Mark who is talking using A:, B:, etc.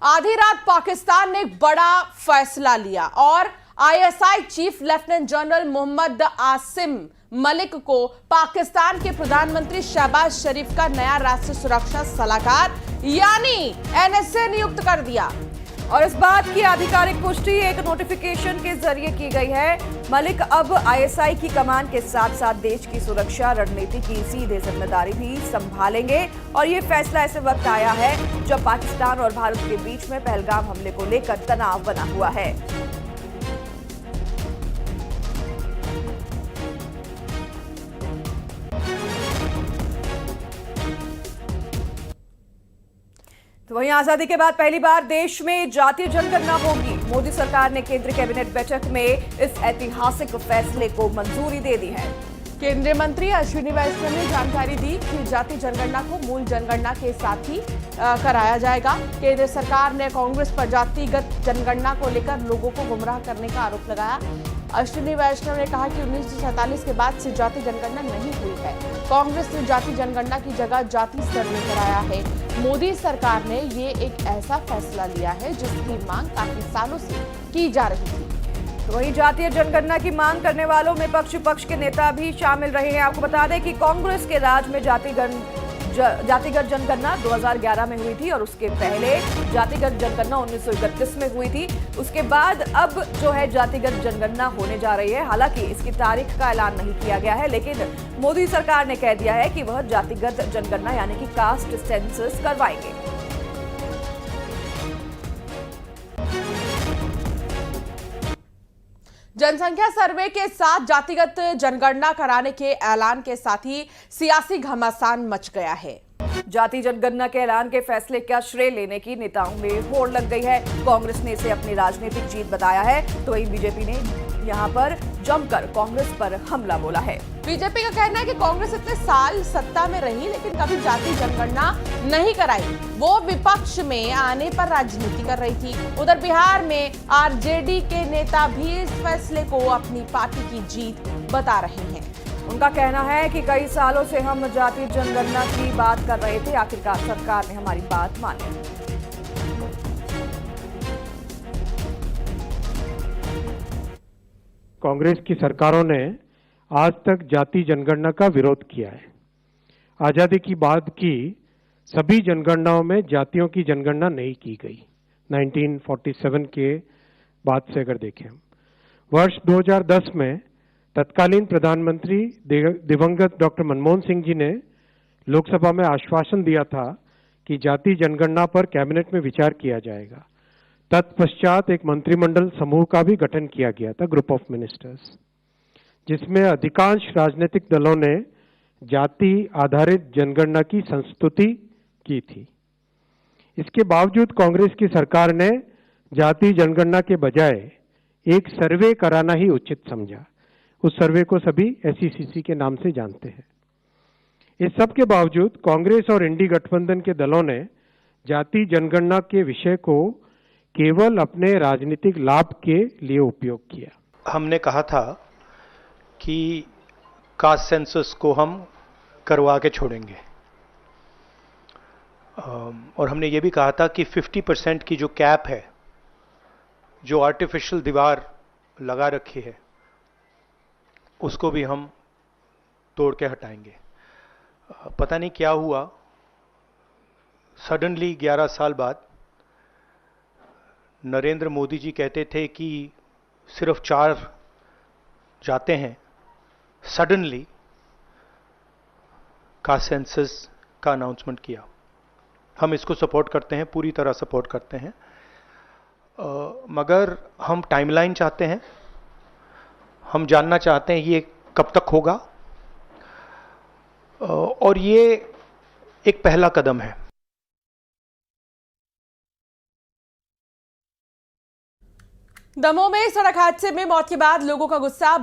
A: आधी रात पाकिस्तान ने एक बड़ा फैसला लिया और ISI chief lieutenant general Mohammad Asim Malik को पाकिस्तान के प्रधानमंत्री शहबाज शरीफ का नया राष्ट्रीय सुरक्षा सलाहकार यानी एनएसए नियुक्त कर दिया।
B: और इस बात की आधिकारिक पुष्टि एक नोटिफिकेशन के जरिए की गई है। मलिक अब आईएसआई की कमान के साथ साथ देश की सुरक्षा रणनीति की सीधे जिम्मेदारी भी संभालेंगे। और ये फैसला ऐसे वक्त आया है जब पाकिस्तान और भारत के बीच में पहलगाम हमले को लेकर तनाव बना हुआ है। तो वहीं आजादी के बाद पहली बार देश में जातीय जनगणना होगी। मोदी सरकार ने केंद्रीय कैबिनेट बैठक में इस ऐतिहासिक फैसले को मंजूरी दे दी है।
A: केंद्रीय मंत्री अश्विनी वैष्णव ने जानकारी दी कि जातीय जनगणना को मूल जनगणना के साथ ही कराया जाएगा। केंद्र सरकार ने कांग्रेस पर जातिगत जनगणना को लेकर लोगों को गुमराह करने का आरोप लगाया। अश्विनी वैष्णव ने कहा कि 1947 के बाद से जाति जनगणना नहीं हुई है। कांग्रेस ने जाति जनगणना की जगह जाति सर्वे कराया है। मोदी सरकार ने ये एक ऐसा फैसला लिया है जिसकी मांग काफी सालों से की जा रही थी।
B: तो वहीं जातीय जनगणना की मांग करने वालों में पक्ष के नेता भी शामिल रहे हैं। आपको बता दें कि कांग्रेस के राज में जातिगत जनगणना 2011 में हुई थी और उसके पहले जातिगत जनगणना 1931 में हुई थी। उसके बाद अब जो है जातिगत जनगणना होने जा रही है। हालांकि इसकी तारीख का ऐलान नहीं किया गया है, लेकिन मोदी सरकार ने कह दिया है कि वह जातिगत जनगणना यानी कि कास्ट सेंसस करवाएंगे।
A: जनसंख्या सर्वे के साथ जातिगत जनगणना कराने के ऐलान के साथ ही सियासी घमासान मच गया है।
B: जाति जनगणना के ऐलान के फैसले का श्रेय लेने की नेताओं में होड़ लग गई है। कांग्रेस ने इसे अपनी राजनीतिक जीत बताया है, तो वहीं बीजेपी ने यहां पर जमकर कांग्रेस पर हमला बोला है।
A: बीजेपी का कहना है कि कांग्रेस इतने साल सत्ता में रही लेकिन कभी जाति जनगणना नहीं कराई। वो विपक्ष में आने पर राजनीति कर रही थी। उधर बिहार में आरजेडी के नेता भी इस फैसले को अपनी पार्टी की जीत बता रहे हैं।
B: उनका कहना है कि कई सालों से हम जाति जनगणना की बात कर रहे थे, आखिरकार सरकार ने हमारी बात मानी।
C: कांग्रेस की सरकारों ने आज तक जाति जनगणना का विरोध किया है। आजादी की बाद की सभी जनगणनाओं में जातियों की जनगणना नहीं की गई। 1947 के बाद से अगर देखें हम, वर्ष 2010 में तत्कालीन प्रधानमंत्री दिवंगत डॉक्टर मनमोहन सिंह जी ने लोकसभा में आश्वासन दिया था कि जाति जनगणना पर कैबिनेट में विचार किया जाएगा। तत्पश्चात एक मंत्रिमंडल समूह का भी गठन किया गया था, ग्रुप ऑफ मिनिस्टर्स, जिसमें अधिकांश राजनीतिक दलों ने जाति आधारित जनगणना की संस्तुति की थी। इसके बावजूद कांग्रेस की सरकार ने जाति जनगणना के बजाय एक सर्वे कराना ही उचित समझा। उस सर्वे को सभी एसईसीसी के नाम से जानते हैं। इस सब के बावजूद कांग्रेस और इंडी गठबंधन के दलों ने जाति जनगणना के विषय को केवल अपने राजनीतिक लाभ के लिए उपयोग किया।
D: हमने कहा था कि कास्ट सेंसस को हम करवा के छोड़ेंगे और हमने ये भी कहा था कि 50% की जो कैप है, जो आर्टिफिशियल दीवार लगा रखी है, उसको भी हम तोड़ के हटाएंगे। पता नहीं क्या हुआ, सडनली 11 साल बाद नरेंद्र मोदी जी कहते थे कि सिर्फ 4 जाते हैं। सडनली कास्ट सेंसस का अनाउंसमेंट किया। हम इसको सपोर्ट करते हैं, पूरी तरह सपोर्ट करते हैं, मगर हम टाइमलाइन चाहते हैं। हम जानना चाहते हैं ये कब तक होगा, और ये एक पहला कदम है।
A: दमोह में सड़क हादसे में मौत के बाद लोगों का गुस्सा